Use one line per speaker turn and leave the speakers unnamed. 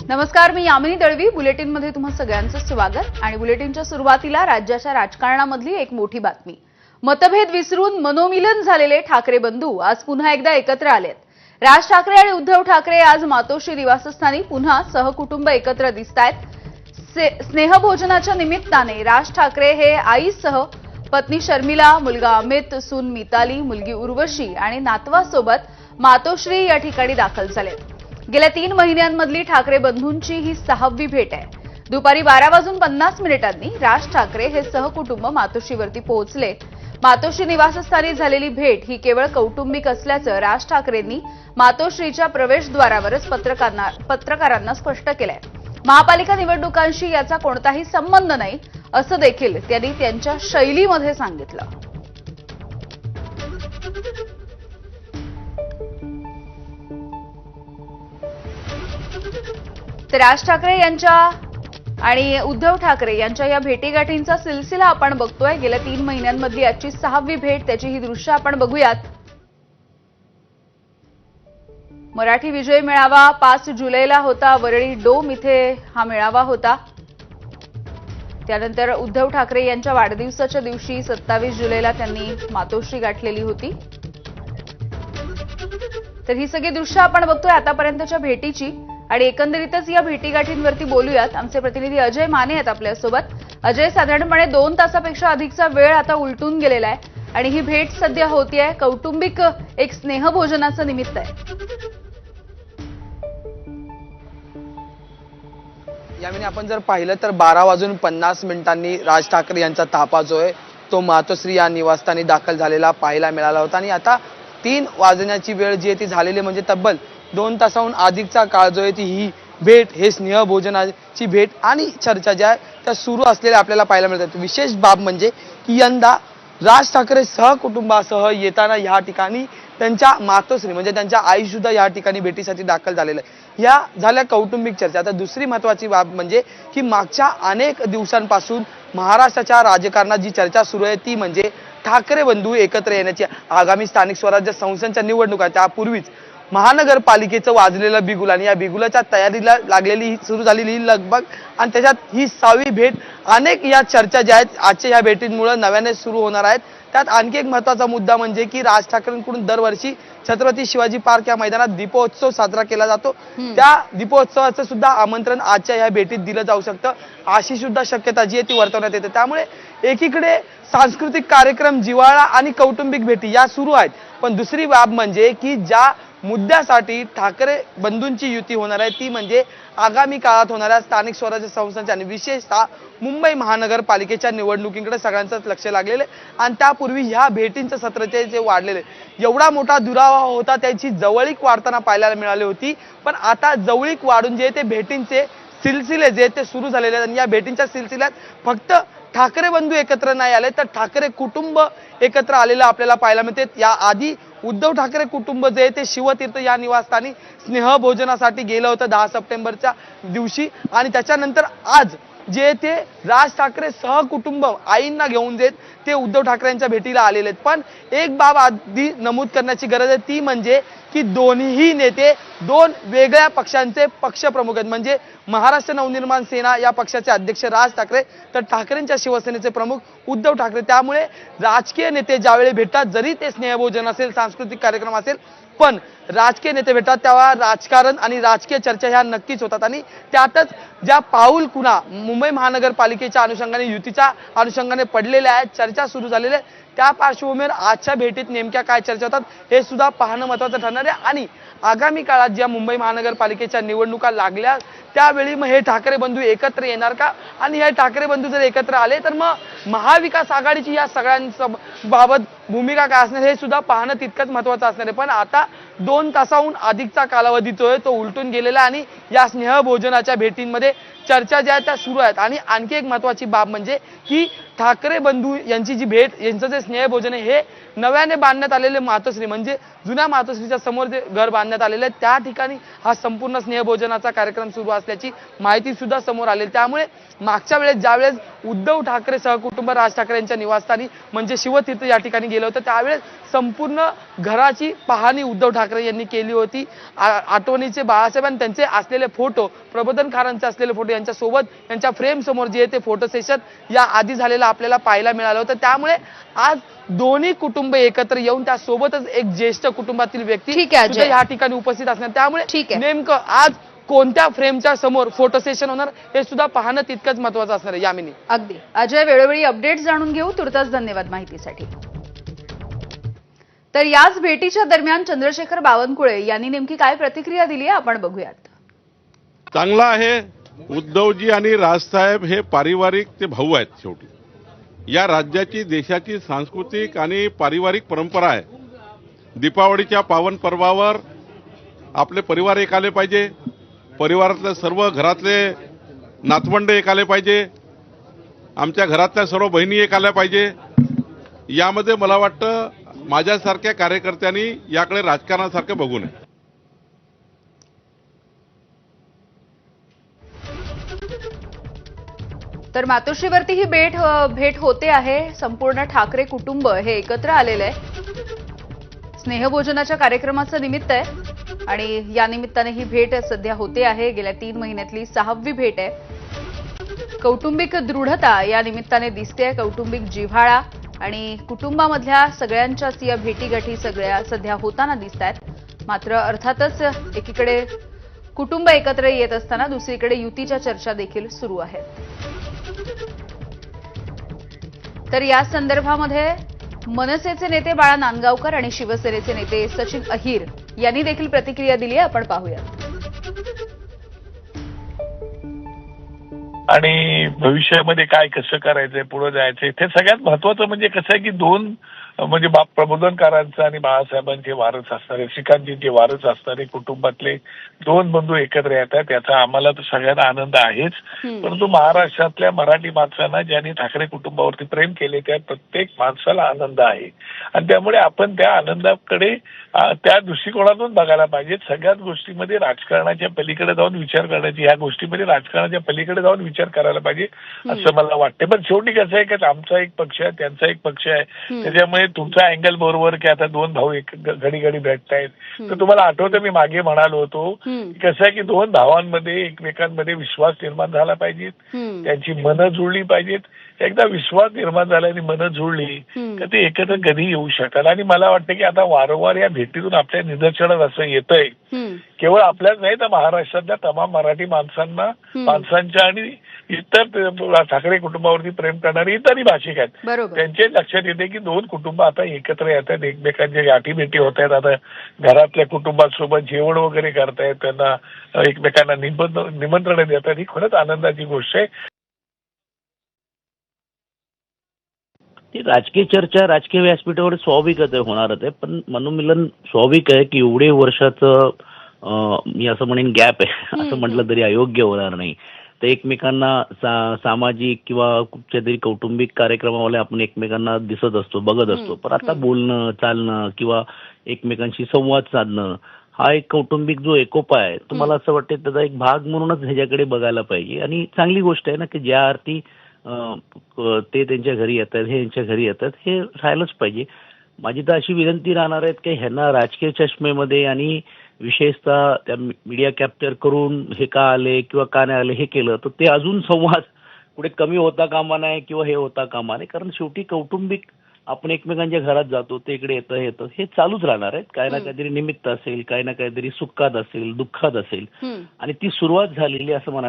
नमस्कार, मी यामिनी दळवी. बुलेटिनमध्ये तुम्हा सगळ्यांचं स्वागत. आणि बुलेटिनच्या सुरुवातीला राज्याच्या राजकारणामधली एक मोठी बातमी. मतभेद विसरून मनोमिलन झालेले ठाकरे बंधू आज पुन्हा एकदा एकत्र आलेत. राज ठाकरे आणि उद्धव ठाकरे आज मातोश्री निवासस्थानी पुन्हा सहकुटुंब एकत्र दिसतायत. स्नेहभोजनाच्या निमित्ताने राज ठाकरे हे आईसह पत्नी शर्मिला, मुलगा अमित, सून मिताली, मुलगी उर्वशी आणि नातवासोबत मातोश्री या ठिकाणी दाखल झालेत. गेल्या 3 महिन्यांमधली ठाकरे बंधूंची ही 6वी भेट आहे. दुपारी 12:50 राज ठाकरे हे सहकुटुंब मातोश्रीवरती पोहोचले. मातोश्री निवासस्थानी झालेली भेट ही केवळ कौटुंबिक असल्याचं राज ठाकरेंनी मातोश्रीच्या प्रवेशद्वारावरच पत्रकारांना स्पष्ट केलंय. महापालिका निवडणुकांशी याचा कोणताही संबंध नाही असं देखील त्यांनी त्यांच्या शैलीमध्ये सांगितलं. तर राज ठाकरे यांच्या आणि उद्धव ठाकरे यांच्या या भेटीगाठींचा सिलसिला आपण बघतोय. गेल्या 3 महिन्यांमधली आजची 6वी भेट, त्याची ही दृश्य आपण बघूयात. मराठी विजय मेळावा 5 जुलैला होता. वरळी डोम इथे हा मेळावा होता. त्यानंतर उद्धव ठाकरे यांच्या वाढदिवसाच्या दिवशी 27 जुलैला त्यांनी मातोश्री गाठलेली होती. तर ही सगळी दृश्य आपण बघतोय आतापर्यंतच्या भेटीची. आणि एकंदरीतच या भेटीगाठींवरती बोलूयात. आमचे प्रतिनिधी अजय माने आहेत आपल्यासोबत. अजय, साधारणपणे 2 तासापेक्षा अधिकचा वेळ आता उलटून गेलेला आहे आणि ही भेट सध्या होतीये. कौटुंबिक एक स्नेहभोजनाचं निमित्त आहे.
यामिनी, आपण जर पाहिलं तर 12:50 राज ठाकरे यांचा ताफा जो आहे तो मातोश्री या निवासस्थानी दाखल झालेला पाहायला मिळाला होता. आणि आता 3 वाजण्याची वेळ जी आहे ती झालेली, म्हणजे तब्बल 2 तासाहून अधिकचा काळ जो आहे ती ही भेट, हे स्नेहभोजनाची भेट आणि चर्चा ज्या आहे त्या सुरू असलेल्या आपल्याला पाहायला मिळतात. विशेष बाब म्हणजे की यंदा राज ठाकरे सहकुटुंबासह येताना या ठिकाणी त्यांच्या मातोश्री म्हणजे त्यांच्या आई सुद्धा या ठिकाणी भेटीसाठी दाखल झालेल्या आहे. या झाल्या कौटुंबिक चर्चा. आता दुसरी महत्वाची बाब म्हणजे की मागच्या अनेक दिवसांपासून महाराष्ट्राच्या राजकारणात जी चर्चा सुरू आहे ती म्हणजे ठाकरे बंधू एकत्र येण्याची. आगामी स्थानिक स्वराज्य संस्थांच्या निवडणुका त्यापूर्वीच महानगरपालिकेचं वाजलेलं बिगुल आणि या बिगुलाच्या तयारीला लागलेली सुरू झालेली लगबग आणि त्याच्यात ही 6वी भेट. अनेक या चर्चा ज्या आहेत आजच्या या भेटींमुळे नव्याने सुरू होणार आहेत. त्यात आणखी एक महत्वाचा मुद्दा म्हणजे की राज ठाकरेंकडून दरवर्षी छत्रपती शिवाजी पार्क या मैदानात दीपोत्सव साजरा केला जातो. त्या दीपोत्सवाचं सुद्धा आमंत्रण आजच्या या भेटीत दिलं जाऊ शकतं, अशी सुद्धा शक्यता जी आहे ती वर्तवण्यात येते. त्यामुळे एकीकडे सांस्कृतिक कार्यक्रम, जिव्हाळा आणि कौटुंबिक भेटी या सुरू आहेत. पण दुसरी बाब म्हणजे की ज्या मुद्द्यासाठी ठाकरे बंधूंची युती होणार आहे ती म्हणजे आगामी काळात होणाऱ्या स्थानिक स्वराज्य संस्थांच्या आणि विशेषतः मुंबई महानगरपालिकेच्या निवडणुकीकडे सगळ्यांचंच लक्ष लागलेलं आहे. आणि त्यापूर्वी ह्या भेटींचं सत्र जे वाढलेले, एवढा मोठा दुरावा होता त्याची जवळीक वाढताना पाहायला मिळाली होती. पण आता जवळीक वाढून जे ते भेटींचे सिलसिले जे ते सुरू झालेले आहेत. आणि या भेटींच्या सिलसिल्यात फक्त ठाकरे बंधू एकत्र नाही आले तर ठाकरे कुटुंब एकत्र आलेलं आपल्याला पाहायला मिळते. या आधी उद्धव ठाकरे कुटुंब जे ते शिवतीर्थ या निवासस्थानी स्नेहभोजनासाठी गेलं होतं 10 सप्टेंबरच्या दिवशी. आणि त्याच्यानंतर आज जे ते राज ठाकरे सहकुटुंब आईंना घेऊन जे ते उद्धव ठाकरेंच्या भेटीला आलेले आहेत. पण एक बाब आधी नमूद करण्याची गरज आहे ती म्हणजे की दोन्ही नेते 2 वेगळ्या पक्षांचे पक्षप्रमुख आहेत. म्हणजे महाराष्ट्र नवनिर्माण सेना या पक्षाचे अध्यक्ष राज ठाकरे तर ठाकरेंच्या शिवसेनेचे प्रमुख उद्धव ठाकरे. त्यामुळे राजकीय नेते ज्यावेळी भेटतात, जरी ते स्नेहभोजन असेल, सांस्कृतिक कार्यक्रम असेल, पण राजकीय नेते भेटतात तेव्हा राजकारण आणि राजकीय चर्चा ह्या नक्कीच होतात. आणि त्यातच ज्या पाऊल खुणा मुंबई महानगरपालिकेच्या अनुषंगाने, युतीच्या अनुषंगाने पडलेल्या आहेत, चर्चा सुरू झालेल्या आहेत, त्या पार्श्वभूमीवर आजच्या भेटीत नेमक्या काय चर्चा होतात हे सुद्धा पाहणं महत्त्वाचं ठरणार आहे. आणि आगामी काळात ज्या मुंबई महानगरपालिकेच्या निवडणुका लागल्या त्यावेळी मग हे ठाकरे बंधू एकत्र येणार का, आणि हे ठाकरे बंधू जर एकत्र आले तर मग महाविकास आघाडीची या सगळ्यांच्या बाबत भूमिका काय असणार हे सुद्धा पाहणं तितकंच महत्त्वाचं असणार आहे. पण आता 2 तासाहून अधिकचा कालावधी जो आहे तो उलटून गेलेला आणि या स्नेहभोजनाच्या भेटींमध्ये चर्चा ज्या आहेत त्या सुरू आहेत. आणि आणखी एक महत्त्वाची बाब म्हणजे की ठाकरे बंधू यांची जी भेट, यांचं जे स्नेहभोजन आहे हे नव्याने बांधण्यात आलेले मातोश्री म्हणजे जुन्या मातोश्रीच्या समोर जे घर बांधण्यात आलेलं आहे त्या ठिकाणी हा संपूर्ण स्नेहभोजनाचा कार्यक्रम सुरू असल्याची माहिती सुद्धा समोर आली. त्यामुळे मागच्या वेळेस ज्यावेळेस उद्धव ठाकरे सहकुटुंब राज ठाकरे यांच्या निवासस्थानी म्हणजे शिवतीर्थ या ठिकाणी गेलं होतं त्यावेळेस संपूर्ण घराची पाहणी उद्धव ठाकरे यांनी केली होती. आठवणीचे बाळासाहेब आणि त्यांचे असलेले फोटो, प्रबोधनकारांचे असलेले फोटो यांच्यासोबत यांच्या फ्रेम समोर जे आहे ते फोटो सेशन या आधी झालेलं आपल्याला पाहायला मिळालं होतं. त्यामुळे आज दोन्ही कुटुंब एकत्र येऊन त्यासोबतच एक ज्येष्ठ कुटुंबातील व्यक्ती सुद्धा या ठिकाणी उपस्थित असणार. त्यामुळे नेमकं आज कोणत्या फ्रेमच्या समोर फोटो सेशन होणार हे सुद्धा पाहणं तितकंच महत्वाचं असणार आहे. यामिनी,
अगदी अजय, वेळोवेळी अपडेट जाणून घेऊ. तुर्तास धन्यवाद माहितीसाठी. तर याच भेटीच्या दरम्यान चंद्रशेखर बावनकुळे यांनी नेमकी काय प्रतिक्रिया दिली आहे आपण बघूयात.
चांगला आहे. उद्धवजी आणि राजसाहेब हे पारिवारिक ते भाऊ आहेत. शेवटी या राज्याची, देशाची सांस्कृतिक आणि पारिवारिक परंपरा आहे. दीपावलीच्या पावन पर्वावर आपले परिवार एक आले पाहिजे, परिवारातले सर्व घरातले नातवंड एक आले पाहिजे, आमच्या घरातल्या सर्व बहिणी एक आल्या पाहिजे. यामध्ये मला वाटतं माझ्यासारख्या कार्यकर्त्यांनी याकडे राजकारणासारखं बघू नये.
तर मातोश्रीवरती ही भेट होते आहे. संपूर्ण ठाकरे कुटुंब हे एकत्र आलेलं आहे. स्नेहभोजनाच्या कार्यक्रमाचं निमित्त आहे आणि या निमित्ताने ही भेट सध्या होते आहे. गेल्या 3 महिन्यातली 6वी भेट आहे. कौटुंबिक दृढता या निमित्ताने दिसते. कौटुंबिक जिव्हाळा आणि कुटुंबामधल्या सगळ्यांच्याच या भेटीगाठी सगळ्या सध्या होताना दिसत आहेत. मात्र अर्थातच एकीकडे कुटुंब एकत्र येत असताना दुसरीकडे युतीच्या चर्चा देखील सुरू आहेत. तर या संदर्भामध्ये मनसेचे नेते बाळा नांदगावकर आणि शिवसेनेचे नेते सचिन अहिर यांनी देखील प्रतिक्रिया दिली आहे. आपण पाहूया.
आणि भविष्यामध्ये काय कसं करायचंय, पुढे जायचंय, ते सगळ्यात महत्वाचं म्हणजे कसं आहे की दोन म्हणजे प्रबोधनकारांचं आणि बाळासाहेबांचे वारस असणारे, श्रीकांतजींचे वारस असणारे कुटुंबातले दोन बंधू एकत्र येतात. याचा आम्हाला तर सगळ्यांना आनंद आहेच. परंतु महाराष्ट्रातल्या मराठी माणसांना ज्यांनी ठाकरे कुटुंबावरती प्रेम केले त्या प्रत्येक माणसाला आनंद आहे आणि त्यामुळे आपण त्या आनंदाकडे त्या दृष्टिकोनातून बघायला पाहिजे. सगळ्याच गोष्टीमध्ये राजकारणाच्या पलीकडे जाऊन विचार करण्याची, ह्या गोष्टीमध्ये राजकारणाच्या पलीकडे जाऊन विचार करायला पाहिजे असं मला वाटतं. पण शेवटी कसं आहे की आमचा एक पक्ष आहे, त्यांचा एक पक्ष आहे. त्याच्यामुळे तुमचा अँगल बरोबर की आता दोन भाऊ एक घडी घडी भेटतायत. तर तुम्हाला आठवतं मी मागे म्हणालो होतो कसं आहे की दोन भावांमध्ये एकमेकांमध्ये विश्वास निर्माण झाला पाहिजे, त्यांची मनं जुळली पाहिजेत. एकदा विश्वास निर्माण झाला आणि मनं जुळली तर ते एकत्र कधी येऊ शकतात. आणि मला वाटतं की आता वारंवार या भेटीतून आपल्या निदर्शनात असं येतंय केवळ आपल्याच नाही तर महाराष्ट्रातल्या तमाम मराठी माणसांच्या आणि इतर ठाकरे कुटुंबावरती प्रेम करणारे इतरही भाषिक आहेत त्यांचे लक्षात येते की दोन कुटुंब आता एकत्र येतात, एकमेकांच्या गाठीभेटी होत आहेत. आता घरातल्या कुटुंबासोबत जेवण वगैरे करतायत, त्यांना एकमेकांना निमंत्रण देतात. ही खरंच आनंदाची गोष्ट आहे.
राजकीय चर्चा राजकीय व्यासपीठावर स्वाभाविकच होणारच आहे. पण मनोमिलन स्वाभाविक आहे की एवढे वर्षाचं मी असं म्हणेन गॅप आहे असं म्हटलं तरी अयोग्य होणार नाही. तर एकमेकांना सामाजिक किंवा कुठच्या तरी कौटुंबिक कार्यक्रमावाले आपण एकमेकांना दिसत असतो, बघत असतो. पण आता बोलणं, चालणं किंवा एकमेकांशी संवाद साधणं हा एक कौटुंबिक जो एकोपा आहे तो मला असं वाटतं त्याचा एक भाग म्हणूनच ह्याच्याकडे बघायला पाहिजे. आणि चांगली गोष्ट आहे ना की ज्या अर्थी ते त्यांच्या घरी येतात, हे यांच्या घरी येतात, हे राहायलाच पाहिजे. माझी तर अशी विनंती राहणार आहे की ह्यांना राजकीय चष्मेमध्ये आणि विशेषतः त्या मीडिया कॅप्चर करून हे का आले किंवा का नाही आले हे केलं तर ते अजून संवाद पुढे कमी होता कामा नये किंवा हे होता कामा नये. कारण शेवटी कौटुंबिक आपण एकमेकांच्या घरात जातो, ते इकडे येतं हे चालूच राहणार आहे. काही ना काहीतरी निमित्त असेल, काही ना काहीतरी सुखात असेल, दुःखात असेल आणि ती सुरुवात झालेली असं म्हणायला